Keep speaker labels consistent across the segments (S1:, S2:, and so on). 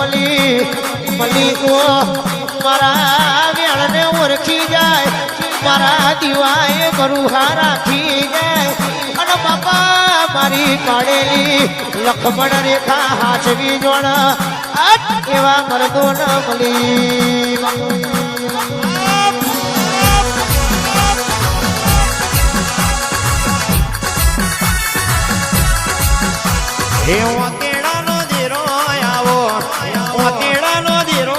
S1: મલી તો મારા વેળને ઓળખી જાય મારા દીવાએ બરુહા રાખી જાય અને બાપા મારી કાઢેલી લખમણ રેખા હાચવી જોણ એવા મરદો ન મળી
S2: ઓતેડાનો દીરો આવો ઓતેડાનો દીરો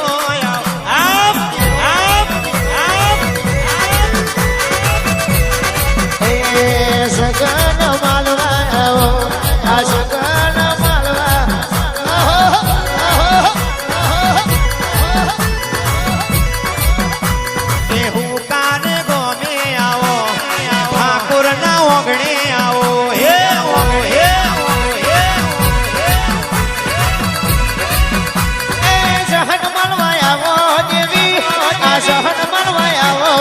S1: સગન માલવા આવો આ સગન માલવા
S2: હું કાને ગોમે આવો ઠાકોર ના ઓગણે આવો હે હે
S1: સહન માલવા આવો દેવી આ સહન માલવા આવો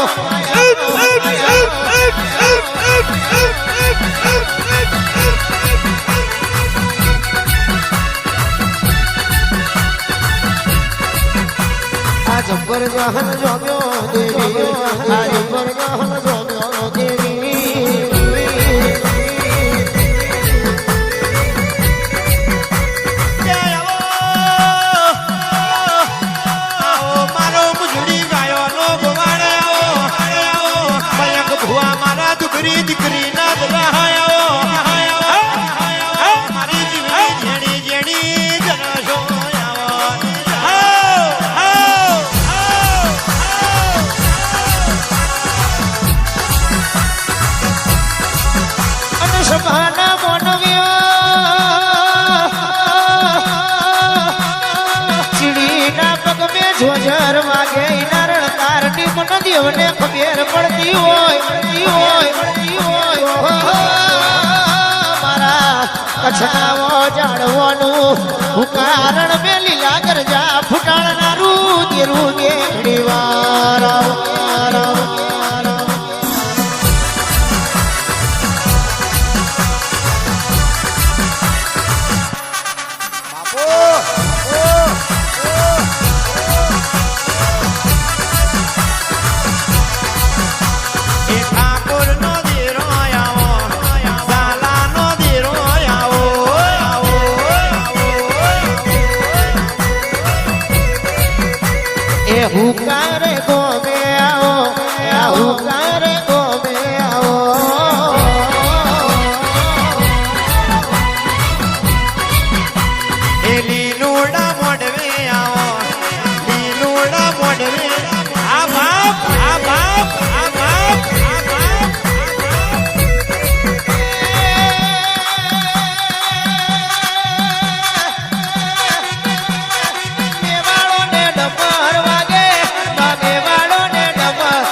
S1: જબર જહન જોમ્યો દેવી આ જબર જહન જોમ્યો દેવી
S2: મારો મુજડી ગાયો નો ગોવાડે આવો મયંક ભુવા મારા દીકરી દીકરી ના દલાયો મારી જીવની જેણી જેણી જનશો
S1: સભાના મોનવ્યો ચીડીના પગ મે જોજર વાગે નારણ તારની મન દેવને ખબર પડતી હોય મારા કચ્છનાવો જાણવાનું હું કારણ મે લીલા ગરજા ફૂટાણનારું દેરું બેડી વાર હુકારે ગોમે આવો હુકારે ગોમે આવો
S2: એ લીલુડા મોડવે આવો લીલુડા મોડવે આ બાપ આ બાપ આ બાપ આ બાપ
S1: મેવાળો ને ડમર વાગે મેવાળો ને ડમર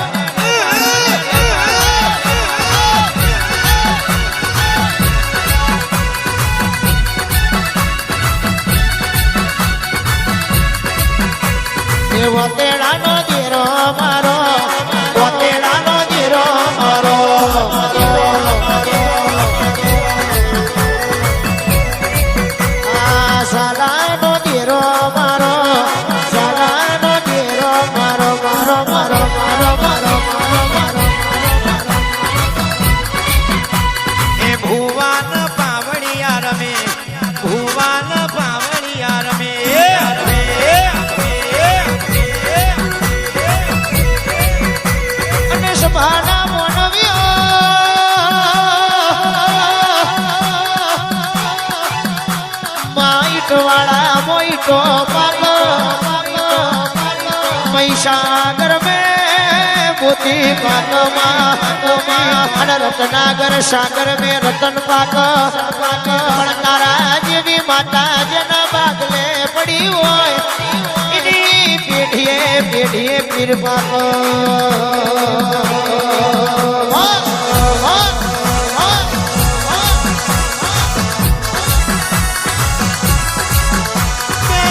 S1: એ વતેડાનો દીરો મારો વતેડાનો દીરો મારો આ સાલાનો દીરો મારો સાલાનો દીરો મારો મારો મારો મારો મારો મારો મારો
S2: એ ભુવાન પાવડિયા રમે ભુવાન પાવડિયા રમે
S1: અને સભાના મોનવ્યો માઈટ વાળા મોઈટો પાલો મહીસાગર મે મોતી પાકમાં અને રત્નાગર સાગર મે રતન પાક પણ તારા જેવી માતા જેના બાગલે પડી હોય એની પેઢીએ પેઢીએ પીર પાક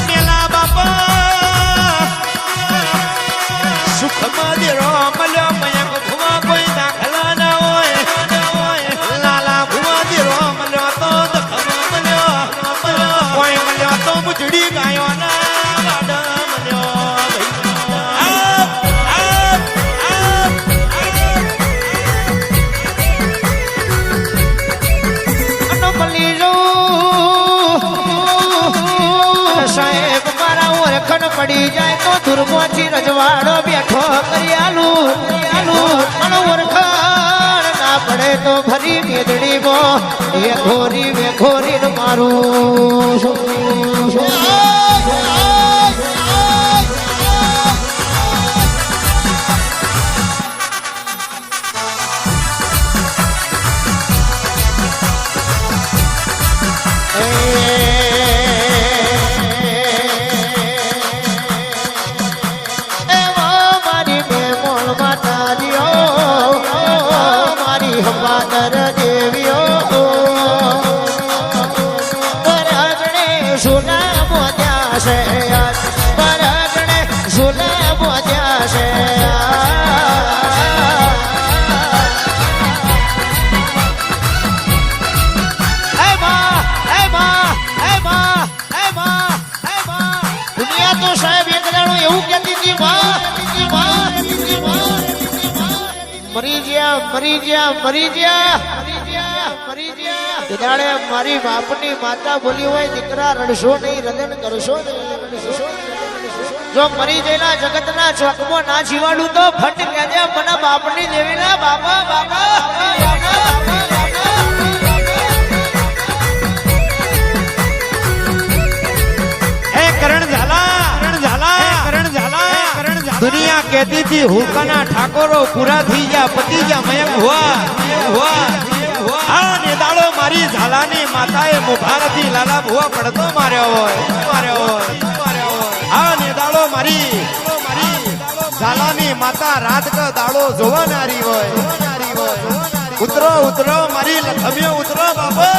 S2: મેલા બાપા સુખ મદિરો મળ્યો મયંક ભુવા કોઈ દાખલા ના હોય લાલા ભુવા દીરો મળ્યો તો દખલો મળ્યો કોઈ મળ્યો તો મુજડી ગાયો ના
S1: પડી જાય તો દુર્ગોથી રજવાડો બેઠો કરી આલું અને ઓળખાણ ના પડે તો ફરી મેદડી મો વેખોરી મારું મરી ગયા મારી બાપની માતા બોલી હોય દીકરા રડશો નહીં રદન કરશો જો મરી ગયેલા જગતના ચોકમાં ના જીવાડું તો ફટ કહેજે મને બાપની દેવીના બાપા
S2: दुनिया कहती थी हुकना ठाकोरो पूरा थी जा पति जा मयंक हुआ ने दाड़ो मारी झालानी माताए मुभारती लाला भुआ पड़तो मार्यो ने दाड़ो मारी झालानी माता रात का दाड़ो जोवा नारी होय उतरो मारी लथमियो उतरो बाबो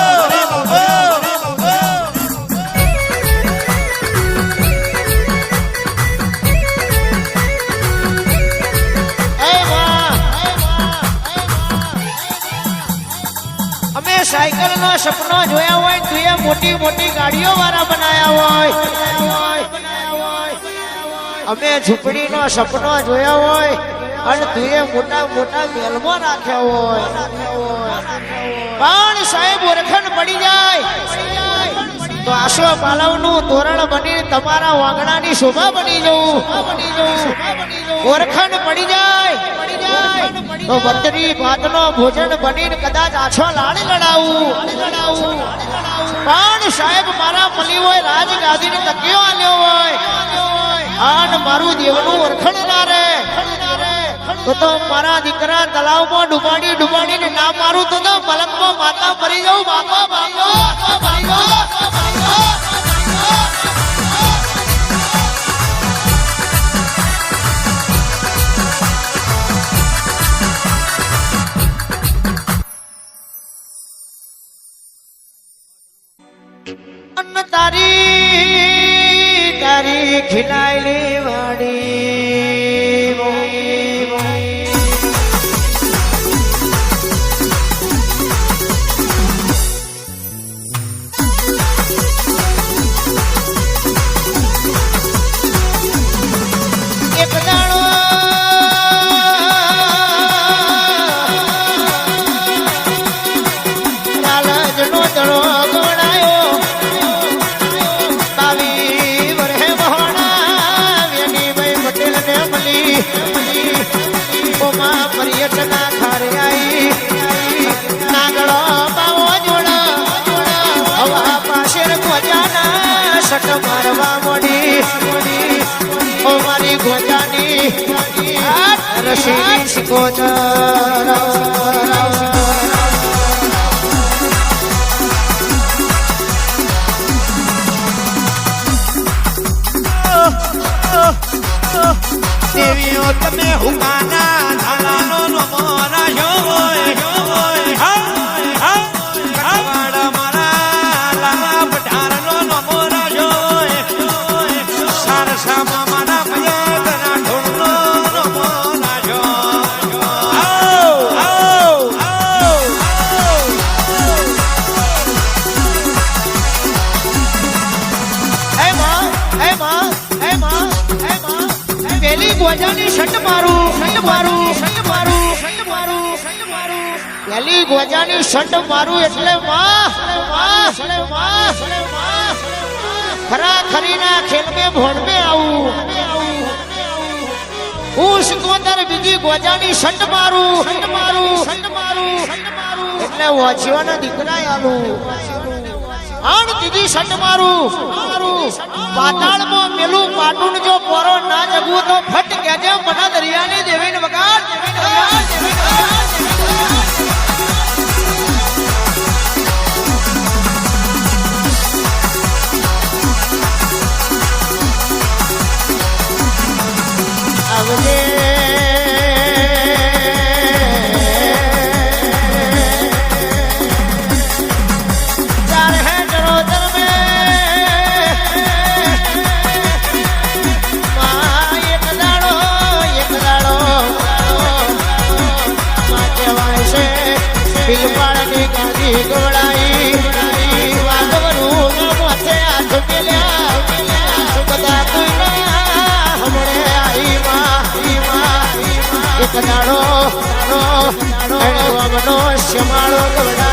S1: साइकिल नो सपनो जोया होय तुए मोटी मोटी गाड़ियों वाला बनाया होय अमे झूपड़ी नो सपनो जोया होय अन तुए मोटा मोटा मेल में राख्या होय पण साहेब ओरखण पड़ी जाए तो आशो पालवनु तोरण बनी तमारा वांगणानी शोभा बनी जाऊ ओरखण पड़ी जाए तो बतरी भातनो भोजन बनीने कदाच आछो लाड़ी लड़ाऊं पण साहेब मारा मली होय राजगादी ने तकियो आल्यो होय आन मारू देवनु ओरखण ना रे तो मारा दीकरा तलाव में डुबाड़ी ने ना मारू तो मलक में माता मरी जाऊ बापा तारी खिलाइली वाड़ी एक दाड़ो लालच नो दड़ो पर्यटना खारे आई नागड़ो बावो जोड़ा हवा पाशेर गोजाना शक मारवा मोड़ी ओ मारी गोजानी रशीनी सिकोचर देवियों तमे हुकाना झालानो नो मोरा होय कटवाड़ा मारा लाला पठारनो नो मोरा होय सारसा मारा पयतना ढोलनो नो मोरा પેલી ગોજાની શટ મારું પેલી ગોજાની શટ મારું એટલે ખરા ખરીના ખેલ में ભોણ में આવું હું સિકોતર બીજી ગોજાની સંટ મારું એટલે વાંચવાના દીકરા આલું આણ દીદી સંટ મારું પાતાળમાં મેલું પાટુન જો પોરો ના જગવું તો ફટ કેજે મના દરિયાની દેવીને વગાડ આવજે ચાર હે ચરોતર में એક દાડો માં કહેવાય છે પીલપાડની ગાદી ગોળાઈ વાગવરું માથે હાથ મેલ્યા બધા કોઈના હમણે આઈ એક દાડો શ્યમાળો ગવડા